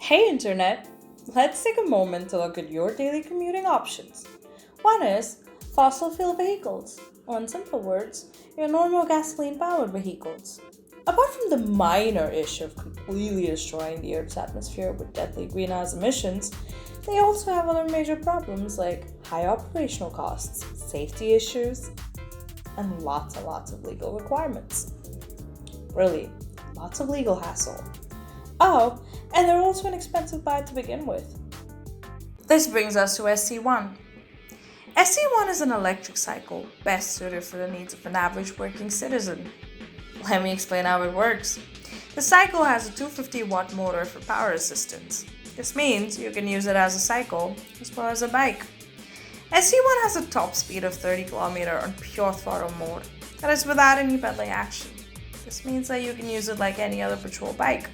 Hey Internet! Let's take a moment to look at your daily commuting options. One is fossil fuel vehicles, or in simple words, your normal gasoline powered vehicles. Apart from the minor issue of completely destroying the Earth's atmosphere with deadly greenhouse emissions, they also have other major problems like high operational costs, safety issues, and lots of legal requirements. Really, lots of legal hassle. Oh, and they're also an expensive buy to begin with. This brings us to SC1. SC1 is an electric cycle best suited for the needs of an average working citizen. Let me explain how it works. The cycle has a 250 watt motor for power assistance. This means you can use it as a cycle as well as a bike. SC1 has a top speed of 30 km on pure throttle mode, that is without any pedaling action. This means that you can use it like any other patrol bike.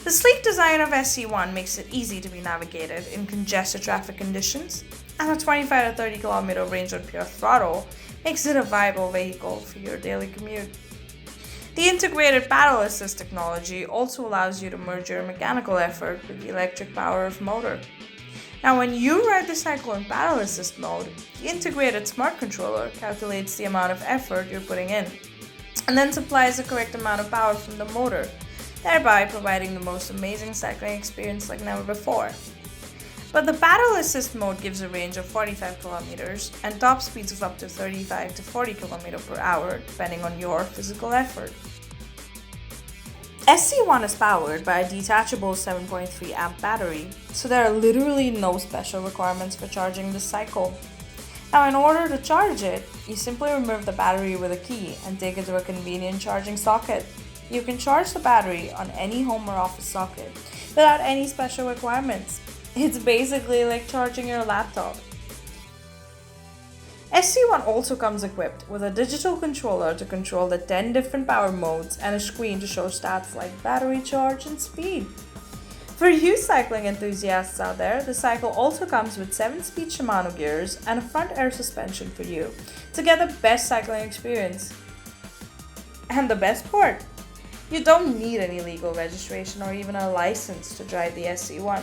The sleek design of SC1 makes it easy to be navigated in congested traffic conditions, and a 25 to 30 kilometer range on pure throttle makes it a viable vehicle for your daily commute. The integrated paddle assist technology also allows you to merge your mechanical effort with the electric power of motor. Now, when you ride the cycle in paddle assist mode, the integrated smart controller calculates the amount of effort you're putting in, and then supplies the correct amount of power from the motor, thereby providing the most amazing cycling experience like never before. But the paddle assist mode gives a range of 45 kilometers and top speeds of up to 35 to 40 km per hour, depending on your physical effort. SC1 is powered by a detachable 7.3 amp battery, so there are literally no special requirements for charging this cycle. Now, in order to charge it, you simply remove the battery with a key and take it to a convenient charging socket. You can charge the battery on any home or office socket without any special requirements. It's basically like charging your laptop. SC1 also comes equipped with a digital controller to control the 10 different power modes and a screen to show stats like battery charge and speed. For you cycling enthusiasts out there, the cycle also comes with 7-speed Shimano gears and a front air suspension for you to get the best cycling experience. And the best part, you don't need any legal registration or even a license to drive the SC1.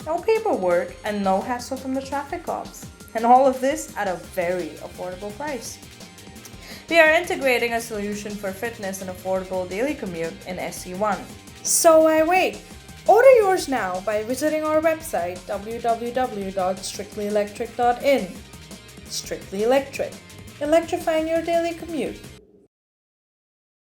No paperwork and no hassle from the traffic cops. And all of this at a very affordable price. We are integrating a solution for fitness and affordable daily commute in SC1. So why wait? Order yours now by visiting our website www.strictlyelectric.in. Strictly Electric, electrifying your daily commute.